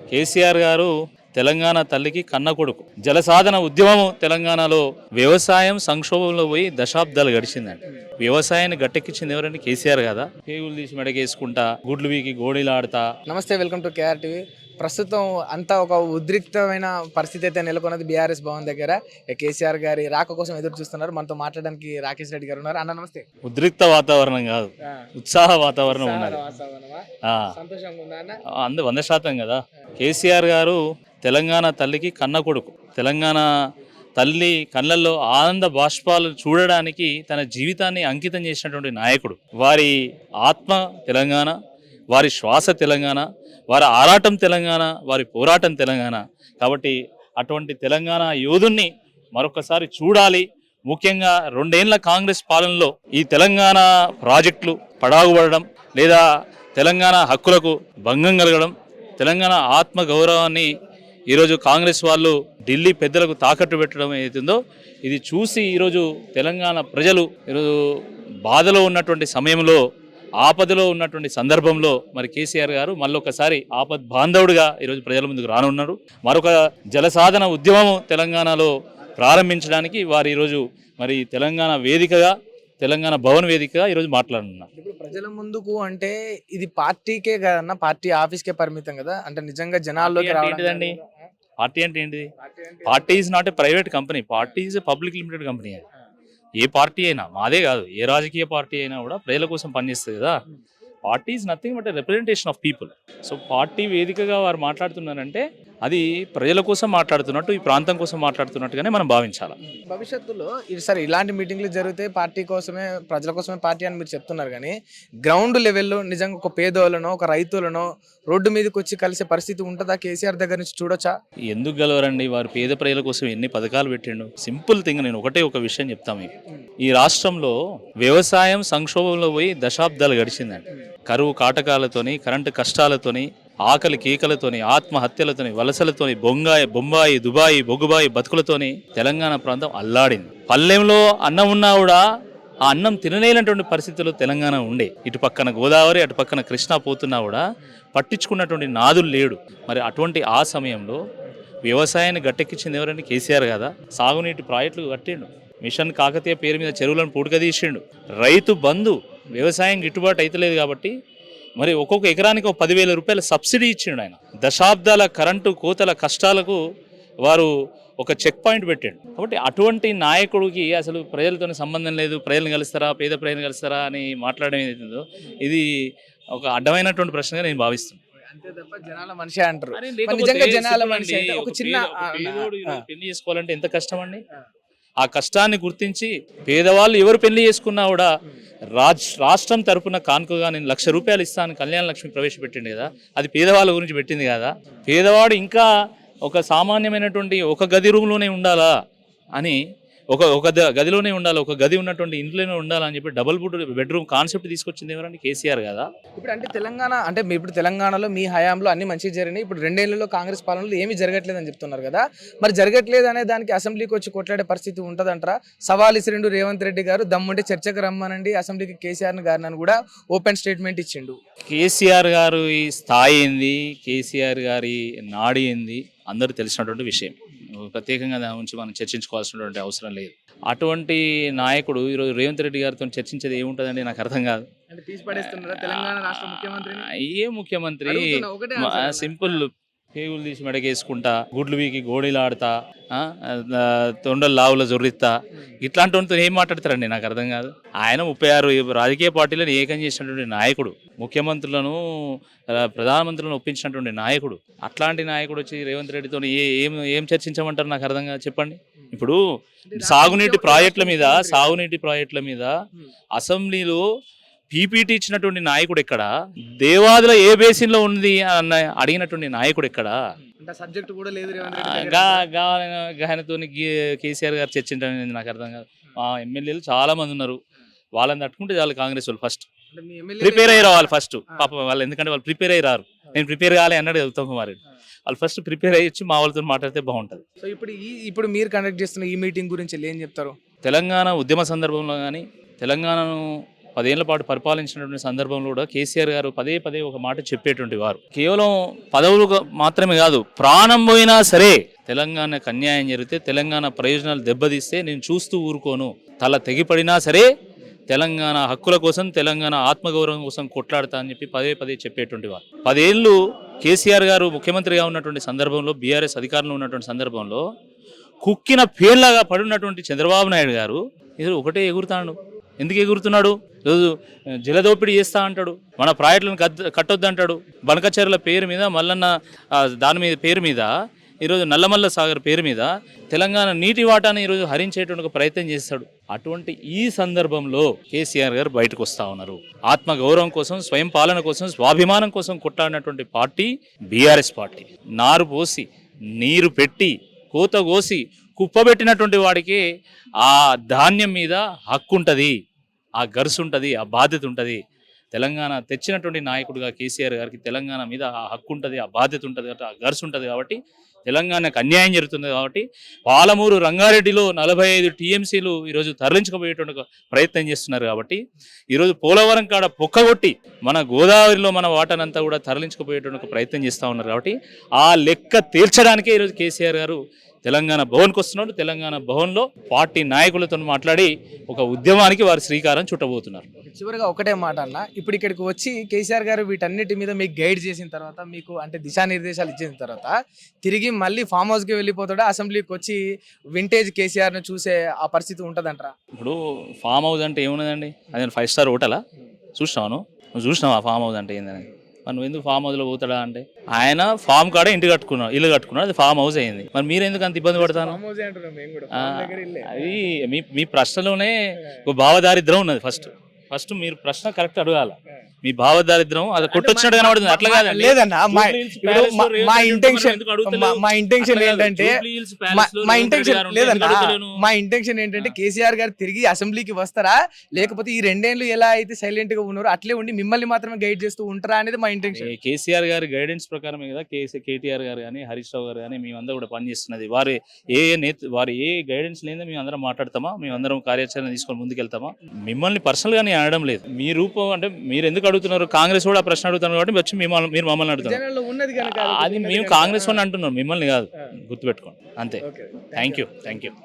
కేసీఆర్ గారు తెలంగాణ తల్లికి కన్న కొడుకు. జలసాధన ఉద్యమము తెలంగాణలో వ్యవసాయం సంక్షోభంలో పోయి దశాబ్దాలు గడిచిందండి. వ్యవసాయాన్ని గట్టెక్కించింది ఎవరండి? కేసీఆర్ కదా. పేగులు తీసి మెడకేసుకుంటా, గుడ్లు వీకి గోళీలాడతా. నమస్తే, వెల్కమ్ టు కేఆర్ టీవీ. ప్రస్తుతం అంతా ఒక ఉద్రిక్తమైన పరిస్థితి అయితే నెలకొన్నది బీఆర్ఎస్ భవన్ దగ్గర. కేసీఆర్ గారి రాక కోసం ఎదురు చూస్తున్నారు. మనతో మాట్లాడడానికి రాకేష్ రెడ్డి గారు ఉన్నారు. అన్న నమస్తే. ఉద్రిక్త వాతావరణం కాదు, ఉత్సాహ వాతావరణం ఉన్నది. సంతోషంగా ఉందా అన్న? 100% కదా. కేసీఆర్ గారు తెలంగాణ తల్లికి కన్న కొడుకు. తెలంగాణ తల్లి కళ్ళల్లో ఆనంద బాష్పాలు చూడడానికి తన జీవితాన్ని అంకితం చేసినటువంటి నాయకుడు. వారి ఆత్మ తెలంగాణ, వారి శ్వాస తెలంగాణ, వారి ఆరాటం తెలంగాణ, వారి పోరాటం తెలంగాణ. కాబట్టి అటువంటి తెలంగాణ యోధుణ్ణి మరొకసారి చూడాలి. ముఖ్యంగా 2 ఏళ్ల కాంగ్రెస్ పాలనలో ఈ తెలంగాణ ప్రాజెక్టులు పడాగుపడడం, లేదా తెలంగాణ హక్కులకు భంగం కలగడం, తెలంగాణ ఆత్మ గౌరవాన్ని ఈరోజు కాంగ్రెస్ వాళ్ళు ఢిల్లీ పెద్దలకు తాకట్టు పెట్టడం ఏదైతుందో ఇది చూసి ఈరోజు తెలంగాణ ప్రజలు ఈరోజు బాధలో ఉన్నటువంటి సమయంలో, ఆపదలో ఉన్నటువంటి సందర్భంలో మరి కేసీఆర్ గారు మళ్ళొకసారి ఆపద్ బాంధవుడిగా ఈరోజు ప్రజల ముందుకు రానున్నారు. మరొక జలసాధన ఉద్యమము తెలంగాణలో ప్రారంభించడానికి వారు ఈరోజు మరి తెలంగాణ వేదికగా, తెలంగాణ భవన్ వేదికగా ఈరోజు మాట్లాడుతున్నారు. ఇప్పుడు ప్రజల ముందుకు అంటే ఇది పార్టీకే కదన్న, పార్టీ ఆఫీస్కే పరిమితం కదా. అంటే నిజంగా జనాల్లోకి ఏంటిదండి? పార్టీ అంటే ఏంటిది? Party is not a private company, party is a public limited company. A party అయినా, మాదే కాదు, ఏ రాజకీయ పార్టీ అయినా కూడా ప్రజల కోసం పనిచేస్తుంది కదా. Party is nothing but representation of people. So party వేదికగా వారు మాట్లాడుతున్నారంటే అది ప్రజల కోసం మాట్లాడుతున్నట్టు, ఈ ప్రాంతం కోసం మాట్లాడుతున్నట్టుగానే మనం భావించాలి. భవిష్యత్తులో ఇది సరే ఇలాంటి మీటింగ్లు జరిగితే పార్టీ కోసమే, ప్రజల కోసమే పార్టీ అని మీరు చెప్తున్నారు, కానీ గ్రౌండ్ లెవెల్లో నిజంగా ఒక పేదోళ్ళనో, ఒక రైతులనో రోడ్డు మీదకి వచ్చి కలిసే పరిస్థితి ఉంటుందా? కేసీఆర్ దగ్గర నుంచి చూడొచ్చా? ఎందుకు గెలవరండి? వారు పేద ప్రజల కోసం ఎన్ని పథకాలు పెట్టిండు. సింపుల్ థింగ్, నేను ఒక విషయం చెప్తాను మీకు. ఈ రాష్ట్రంలో వ్యవసాయం సంక్షోభంలో పోయి దశాబ్దాలు గడిచిందండి. కరువు కాటకాలతోని, కరెంటు కష్టాలతోని, ఆకలి కేకలతోని, ఆత్మహత్యలతోని, వలసలతోని, బొంబాయి, దుబాయి, బొగ్గుబాయి బతుకులతోని తెలంగాణ ప్రాంతం అల్లాడింది. పల్లెంలో అన్నం ఉన్నా కూడా ఆ అన్నం తినలేనటువంటి పరిస్థితుల్లో తెలంగాణ ఉండే. ఇటు పక్కన గోదావరి, అటు పక్కన కృష్ణా పోతున్నా కూడా పట్టించుకున్నటువంటి నాదులు లేడు. మరి అటువంటి ఆ సమయంలో వ్యవసాయాన్ని గట్టెక్కించింది ఎవరండి? కేసీఆర్ కదా. సాగునీటి ప్రాజెక్టులు కట్టిండు, మిషన్ కాకతీయ పేరు మీద చెరువులను పూడకదీసిండు, రైతు బంధు, వ్యవసాయం గిట్టుబాటు అయితలేదు కాబట్టి మరి ఒక్కొక్క ఎకరానికి 10,000 రూపాయల సబ్సిడీ ఇచ్చిండు ఆయన. దశాబ్దాల కరెంటు కోతల కష్టాలకు వారు ఒక చెక్ పాయింట్ పెట్టాడు. కాబట్టి అటువంటి నాయకుడికి అసలు ప్రజలతో సంబంధం లేదు, ప్రజలను కలుస్తారా, పేద ప్రజలను కలుస్తారా అని మాట్లాడడం ఏదైతుందో ఇది ఒక అడ్డమైనటువంటి ప్రశ్నగా నేను భావిస్తున్నాను. అంతే తప్ప జనాల మనిషి అంటారు. నిజంగా జనాల మనిషి అయితే ఒక చిన్న పెళ్లి చేసుకోవాలంటే ఎంత కష్టం అండి. ఆ కష్టాన్ని గుర్తించి పేదవాళ్ళు ఎవరు పెళ్లి చేసుకున్నా కూడా రాష్ట్రం తరపున కానుకగా నేను 1,00,000 రూపాయలు ఇస్తాను కళ్యాణ లక్ష్మి ప్రవేశపెట్టింది కదా. అది పేదవాళ్ళ గురించి పెట్టింది కదా. పేదవాడు ఇంకా ఒక సామాన్యమైనటువంటి ఒక గది రూమ్లోనే ఉండాలా అని, ఒక గదిలోనే ఉండాలి, ఒక గది ఉన్నటువంటి ఇంట్లోనే ఉండాలని చెప్పి డబుల్ బెడ్రూమ్ కాన్సెప్ట్ తీసుకొచ్చింది ఎవరండి? కేసీఆర్ కదా. ఇప్పుడు అంటే తెలంగాణ అంటే ఇప్పుడు తెలంగాణలో మీ హయాంలో అన్ని మంచిగా జరిగినాయి. ఇప్పుడు 2 ఏళ్లలో కాంగ్రెస్ పాలనలో ఏమీ జరగట్లేదని చెప్తున్నారు కదా. మరి జరగట్లేదు అనే దానికి అసెంబ్లీకి వచ్చి కొట్లాడే పరిస్థితి ఉంటుందంటారా? సవాల్ ఇసిరిండు రేవంత్ రెడ్డి గారు. దమ్ముంటే చర్చకు రమ్మనండి అసెంబ్లీకి కేసీఆర్ గారిని అని కూడా ఓపెన్ స్టేట్మెంట్ ఇచ్చిండు. కేసీఆర్ గారు ఈ స్థాయి ఏంది, కేసీఆర్ గారి నాడి ఏంది అందరూ తెలిసినటువంటి విషయం. ప్రత్యేకంగా దాని గురించి మనం చర్చించుకోవాల్సినటువంటి అవసరం లేదు. అటువంటి నాయకుడు ఈరోజు రేవంత్ రెడ్డి గారితో చర్చించేది ఏముంటుందండి? నాకు అర్థం కాదు. ఏ ముఖ్యమంత్రి? సింపుల్, పేగులు తీసి మెడకేసుకుంటా, గుడ్లు వీకి గోళీలాడతా, తొండలు లావుల జొర్రిస్తా, ఇట్లాంటి ఏం మాట్లాడతారండి? నాకు అర్థం కాదు. ఆయన 36 రాజకీయ పార్టీలను ఏకం చేసినటువంటి నాయకుడు, ముఖ్యమంత్రులను, ప్రధానమంత్రులను ఒప్పించినటువంటి నాయకుడు. అట్లాంటి నాయకుడు వచ్చి రేవంత్ రెడ్డితో ఏం చర్చించమంటారు? నాకు అర్థం కాదు. చెప్పండి. ఇప్పుడు సాగునీటి ప్రాజెక్టుల మీద అసెంబ్లీలో పీపీటీ ఇచ్చినటువంటి నాయకుడు ఎక్కడ? దేవాదుల ఏ బేసిన్లో ఉంది అన్న అడిగినటువంటి నాయకుడు ఎక్కడ? సబ్జెక్ట్ కూడా లేదు. ఆయనతో కేసీఆర్ గారు చర్చించడం నాకు అర్థం కాదు. మా ఎమ్మెల్యేలు చాలా మంది ఉన్నారు, వాళ్ళని తట్టుకుంటే చాలు. కాంగ్రెస్ వాళ్ళు ఫస్ట్ ప్రిపేర్ అయ్యి రావాలి. ఫస్ట్ పాపం వాళ్ళు, ఎందుకంటే వాళ్ళు ప్రిపేర్ అయ్యి రారు. నేను ప్రిపేర్ కాలే అన్నాడు ఉత్తమ్ కుమార్ రెడ్డి. వాళ్ళు ఫస్ట్ ప్రిపేర్ అయ్యి వచ్చి మా వాళ్ళతో మాట్లాడితే బాగుంటుంది. సో ఇప్పుడు మీరు కండక్ట్ చేస్తున్న ఈ మీటింగ్ గురించి ఏం చెప్తారు? తెలంగాణ ఉద్యమ సందర్భంలో కానీ, తెలంగాణను 10 ఏళ్ల పాటు పరిపాలించినటువంటి సందర్భంలో కూడా కేసీఆర్ గారు పదే పదే ఒక మాట చెప్పేటువంటి వారు. కేవలం పదవులు మాత్రమే కాదు, ప్రాణం పోయినా సరే తెలంగాణకు అన్యాయం జరిగితే, తెలంగాణ ప్రయోజనాలు దెబ్బతీస్తే నేను చూస్తూ ఊరుకోను, తల తెగిపడినా సరే తెలంగాణ హక్కుల కోసం, తెలంగాణ ఆత్మగౌరవం కోసం కొట్లాడతా అని చెప్పి పదే పదే చెప్పేటువంటి వారు. 10 ఏళ్ళు కేసీఆర్ గారు ముఖ్యమంత్రిగా ఉన్నటువంటి సందర్భంలో, బీఆర్ఎస్ అధికారంలో ఉన్నటువంటి సందర్భంలో కుక్కిన పేర్లాగా పడున్నటువంటి చంద్రబాబు నాయుడు గారు ఈరోజు ఒకటే ఎగురుతాడు. ఎందుకు ఎగురుతున్నాడు? ఈరోజు జలదోపిడీ చేస్తా అంటాడు, మన ప్రాజెక్టులను కట్టొద్దు అంటాడు, బనకచెర్ల పేరు మీద, మల్లన్న దాని మీద పేరు మీద, ఈరోజు నల్లమల్ల సాగర్ పేరు మీద తెలంగాణ నీటి వాటాను ఈరోజు హరించేటువంటి ఒక ప్రయత్నం చేస్తాడు. అటువంటి ఈ సందర్భంలో కేసీఆర్ గారు బయటకు వస్తూ ఉన్నారు. ఆత్మగౌరవం కోసం, స్వయం పాలన కోసం, స్వాభిమానం కోసం కొట్లాడినటువంటి పార్టీ బీఆర్ఎస్ పార్టీ. నారు పోసి, నీరు పెట్టి, కోత కోసి, కుప్పబెట్టినటువంటి వాడికి ఆ ధాన్యం మీద హక్కు ఉంటుంది, ఆ గరుసు ఉంటుంది, ఆ బాధ్యత ఉంటుంది. తెలంగాణ తెచ్చినటువంటి నాయకుడిగా కేసీఆర్ గారికి తెలంగాణ మీద ఆ హక్కు ఉంటుంది, ఆ బాధ్యత ఉంటుంది, ఆ గరుసు ఉంటుంది. కాబట్టి తెలంగాణకు అన్యాయం జరుగుతుంది. కాబట్టి పాలమూరు రంగారెడ్డిలో 45 టీఎంసీలు ఈరోజు తరలించకపోయేటువంటి ప్రయత్నం చేస్తున్నారు. కాబట్టి ఈరోజు పోలవరం కాడ పొక్కగొట్టి మన గోదావరిలో మన వాటనంతా కూడా తరలించకపోయేటువంటి ప్రయత్నం చేస్తూ ఉన్నారు. కాబట్టి ఆ లెక్క తీర్చడానికే ఈరోజు కేసీఆర్ గారు తెలంగాణ భవన్కి వస్తున్నాడు. తెలంగాణ భవన్లో పార్టీ నాయకులతో మాట్లాడి ఒక ఉద్యమానికి వారు శ్రీకారం చుట్టబోతున్నారు. చివరిగా ఒకటే మాట అన్న, ఇప్పుడు ఇక్కడికి వచ్చి కేసీఆర్ గారు వీటన్నిటి మీద మీకు గైడ్ చేసిన తర్వాత, మీకు అంటే దిశానిర్దేశాలు ఇచ్చిన తర్వాత తిరిగి మళ్ళీ ఫామ్ హౌస్కి వెళ్ళిపోతాడా, అసెంబ్లీకి వచ్చి వింటేజ్ కేసీఆర్ని చూసే ఆ పరిస్థితి ఉంటుందంటారా? ఇప్పుడు ఫామ్ హౌస్ అంటే ఏమున్నదండి? అదే 5 స్టార్ హోటలా? చూసినావు నువ్వు చూసినావు ఆ ఫామ్ హౌస్ అంటే ఏందని? మరి నువ్వు ఎందుకు ఫామ్ హౌస్లో పోతాడా అంటే, ఆయన ఫామ్ కాడే ఇల్లు కట్టుకున్నాడు, అది ఫామ్ హౌస్ అయింది. మరి మీరు ఎందుకు అంత ఇబ్బంది పడతాను? అది మీ ప్రశ్నలోనే ఒక భావదారిద్రం ఉన్నది. ఫస్ట్ మీరు ప్రశ్న కరెక్ట్ అడగాల. మీ భావదారిద్రం అది కొట్టొచ్చినట్టు కనబడుతుంది. అట్లా కాదండి. లేదన్నా, మా ఇంటెన్షన్ ఏంటంటే మా ఇంటెన్షన్ ఏంటంటే కేసీఆర్ గారు తిరిగి అసెంబ్లీకి వస్తారా, లేకపోతే ఈ 2 ఏళ్ళు ఎలా అయితే సైలెంట్ గా ఉన్నారో అట్లే ఉండి మిమ్మల్ని మాత్రమే గైడ్ చేస్తూ ఉంటారా అనేది మా ఇంటెన్షన్. కేసీఆర్ గారి గైడెన్స్ ప్రకారమే కదా కేటీఆర్ గారు కానీ, హరీష్ రావు గారు కానీ మేమందరం కూడా పనిచేస్తున్నది. వారు ఏ గైడెన్స్ లేదో మేము అందరం మాట్లాడతామా, మేమందరం కార్యాచరణ తీసుకొని ముందుకెళ్తామా? మిమ్మల్ని పర్సనల్ గా నేను అనడం లేదు. మీ రూపం అంటే మీరు ఎందుకు అడుగుతున్నారు? కాంగ్రెస్ కూడా ప్రశ్న అడుగుతున్నారు కాబట్టి వచ్చి మీరు మమ్మల్ని అడుగుతున్నారు. అది మేము కాంగ్రెస్ అని అంటున్నాం, మిమ్మల్ని కాదు, గుర్తుపెట్టుకోండి. అంతే. Thank you.